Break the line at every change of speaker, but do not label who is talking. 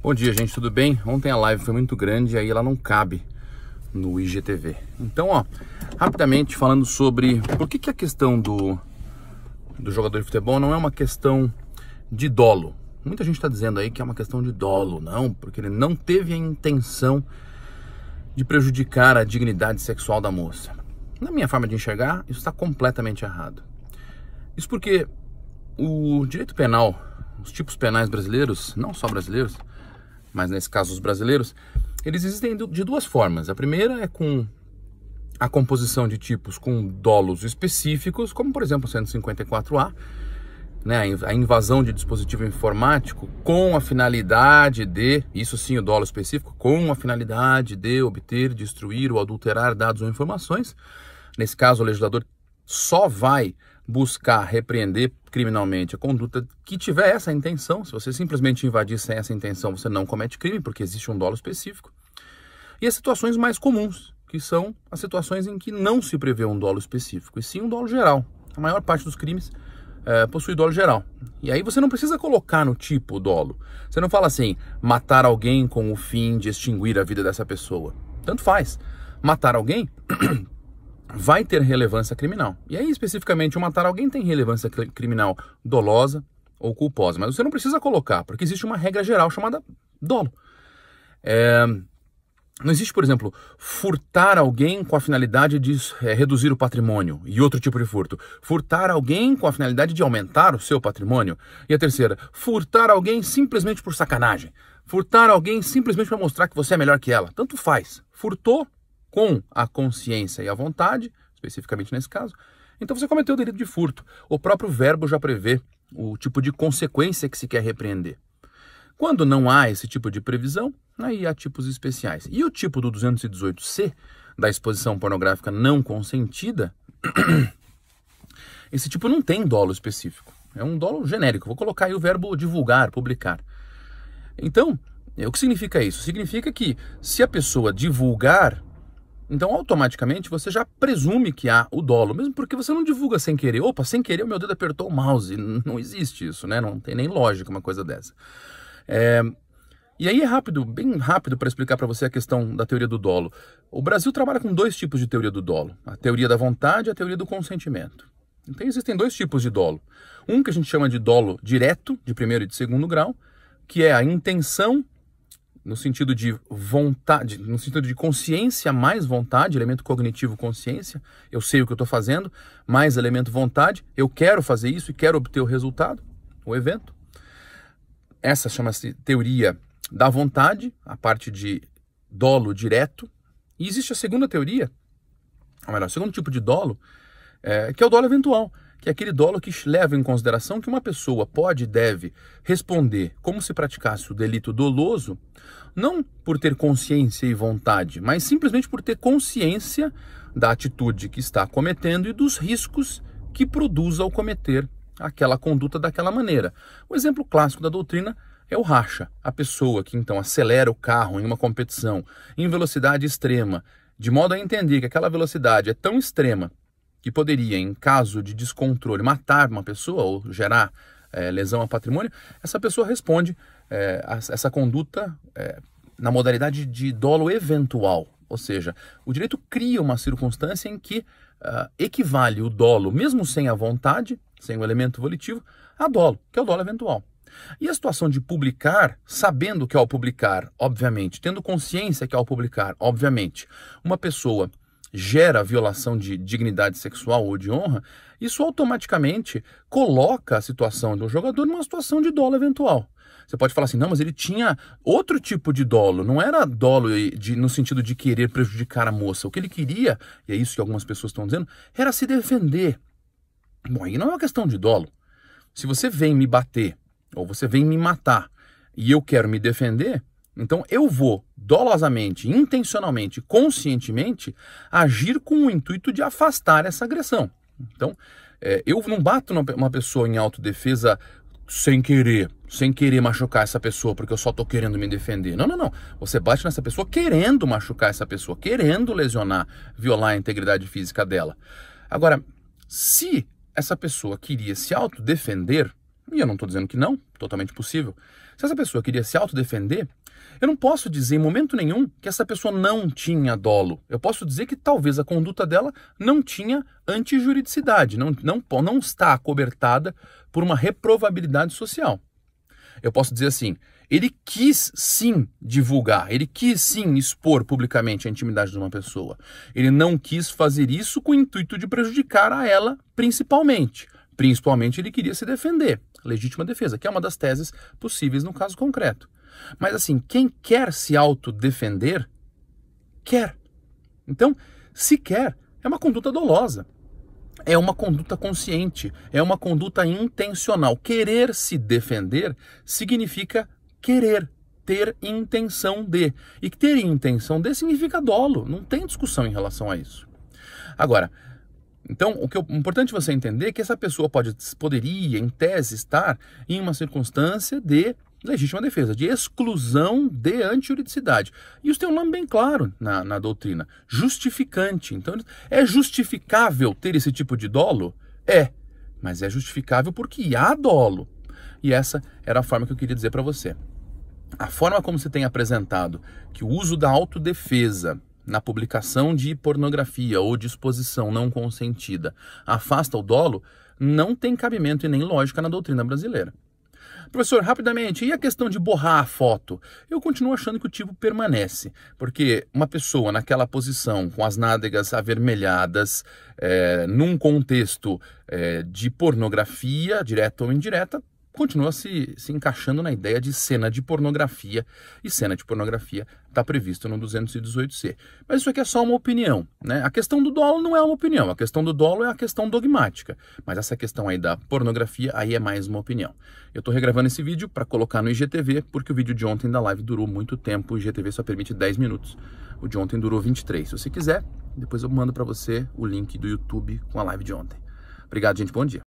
Bom dia, gente, tudo bem? Ontem a live foi muito grande, aí ela não cabe no IGTV. Então, rapidamente falando sobre por que a questão do jogador de futebol não é uma questão de dolo. Muita gente está dizendo aí que é uma questão de dolo, não, porque ele não teve a intenção de prejudicar a dignidade sexual da moça. Na minha forma de enxergar, isso está completamente errado. Isso porque o direito penal, os tipos penais brasileiros, não só brasileiros, mas nesse caso os brasileiros, eles existem de duas formas. A primeira é com a composição de tipos com dolos específicos, como por exemplo o 154A, né, a invasão de dispositivo informático com a finalidade de, isso sim o dolo específico, com a finalidade de obter, destruir ou adulterar dados ou informações. Nesse caso o legislador só vai buscar repreender criminalmente a conduta que tiver essa intenção. Se você simplesmente invadir sem essa intenção, você não comete crime, porque existe um dolo específico. E as situações mais comuns, que são as situações em que não se prevê um dolo específico, e sim um dolo geral. A maior parte dos crimes possui dolo geral. E aí você não precisa colocar no tipo o dolo. Você não fala assim, matar alguém com o fim de extinguir a vida dessa pessoa. Tanto faz. Matar alguém vai ter relevância criminal. E aí, especificamente, o matar alguém tem relevância criminal dolosa ou culposa. Mas você não precisa colocar, porque existe uma regra geral chamada dolo. Não existe, por exemplo, furtar alguém com a finalidade de reduzir o patrimônio e outro tipo de furto. Furtar alguém com a finalidade de aumentar o seu patrimônio. E a terceira, furtar alguém simplesmente por sacanagem. Furtar alguém simplesmente para mostrar que você é melhor que ela. Tanto faz. Furtou com a consciência e a vontade, especificamente nesse caso, então você cometeu o delito de furto. O próprio verbo já prevê o tipo de consequência que se quer repreender. Quando não há esse tipo de previsão, aí há tipos especiais. E o tipo do 218C, da exposição pornográfica não consentida, esse tipo não tem dolo específico. É um dolo genérico. Vou colocar aí o verbo divulgar, publicar. Então, o que significa isso? Significa que se a pessoa divulgar, então automaticamente você já presume que há o dolo, mesmo porque você não divulga sem querer. Opa, sem querer o meu dedo apertou o mouse. Não existe isso, né? Não tem nem lógica uma coisa dessa. E aí é rápido, bem rápido para explicar para você a questão da teoria do dolo. O Brasil trabalha com dois tipos de teoria do dolo. A teoria da vontade e a teoria do consentimento. Então existem dois tipos de dolo. Um que a gente chama de dolo direto, de primeiro e de segundo grau, que é a intenção no sentido de vontade, no sentido de consciência mais vontade, elemento cognitivo consciência, eu sei o que eu estou fazendo, mais elemento vontade, eu quero fazer isso e quero obter o resultado, o evento. Essa chama-se teoria da vontade, a parte de dolo direto. E existe a segunda teoria, ou melhor, o segundo tipo de dolo, que é o dolo eventual, que é aquele dolo que leva em consideração que uma pessoa pode e deve responder como se praticasse o delito doloso, não por ter consciência e vontade, mas simplesmente por ter consciência da atitude que está cometendo e dos riscos que produz ao cometer aquela conduta daquela maneira. O exemplo clássico da doutrina é o racha, a pessoa que então acelera o carro em uma competição em velocidade extrema, de modo a entender que aquela velocidade é tão extrema que poderia, em caso de descontrole, matar uma pessoa ou gerar lesão ao patrimônio, essa pessoa responde essa conduta na modalidade de dolo eventual. Ou seja, o direito cria uma circunstância em que equivale o dolo, mesmo sem a vontade, sem o elemento volitivo, a dolo, que é o dolo eventual. E a situação de publicar, sabendo que ao publicar, obviamente, tendo consciência que ao publicar, obviamente, uma pessoa gera violação de dignidade sexual ou de honra, isso automaticamente coloca a situação do jogador numa situação de dolo eventual. Você pode falar assim, não, mas ele tinha outro tipo de dolo, não era dolo no sentido de querer prejudicar a moça. O que ele queria, e é isso que algumas pessoas estão dizendo, era se defender. Bom, aí não é uma questão de dolo. Se você vem me bater, ou você vem me matar, e eu quero me defender, então eu vou dolosamente, intencionalmente, conscientemente agir com o intuito de afastar essa agressão. Então, eu não bato numa pessoa em autodefesa sem querer machucar essa pessoa porque eu só estou querendo me defender. Não, não, não. Você bate nessa pessoa querendo machucar essa pessoa, querendo lesionar, violar a integridade física dela. Agora, se essa pessoa queria se autodefender, e eu não estou dizendo que não, totalmente possível, se essa pessoa queria se autodefender, eu não posso dizer em momento nenhum que essa pessoa não tinha dolo. Eu posso dizer que talvez a conduta dela não tinha antijuridicidade, não está acobertada por uma reprovabilidade social. Eu posso dizer assim, ele quis sim divulgar, ele quis sim expor publicamente a intimidade de uma pessoa. Ele não quis fazer isso com o intuito de prejudicar a ela principalmente. Principalmente ele queria se defender, legítima defesa, que é uma das teses possíveis no caso concreto. Mas assim, quem quer se autodefender, quer. Então, se quer, é uma conduta dolosa. É uma conduta consciente, é uma conduta intencional. Querer se defender significa querer, ter intenção de. E ter intenção de significa dolo, não tem discussão em relação a isso. Agora, então, o importante você entender é que essa pessoa poderia, em tese, estar em uma circunstância de legítima defesa, de exclusão de antijuridicidade. Isso tem um nome bem claro na doutrina, justificante. Então, é justificável ter esse tipo de dolo? É, mas é justificável porque há dolo. E essa era a forma que eu queria dizer para você. A forma como você tem apresentado que o uso da autodefesa na publicação de pornografia ou de exposição não consentida afasta o dolo, não tem cabimento e nem lógica na doutrina brasileira. Professor, rapidamente, e a questão de borrar a foto? Eu continuo achando que o tipo permanece, porque uma pessoa naquela posição, com as nádegas avermelhadas, num contexto de pornografia, direta ou indireta, continua se encaixando na ideia de cena de pornografia, e cena de pornografia está previsto no 218C. Mas isso aqui é só uma opinião, né? A questão do dolo não é uma opinião, a questão do dolo é a questão dogmática, mas essa questão aí da pornografia, aí é mais uma opinião. Eu estou regravando esse vídeo para colocar no IGTV, porque o vídeo de ontem da live durou muito tempo, o IGTV só permite 10 minutos, o de ontem durou 23. Se você quiser, depois eu mando para você o link do YouTube com a live de ontem. Obrigado, gente, bom dia.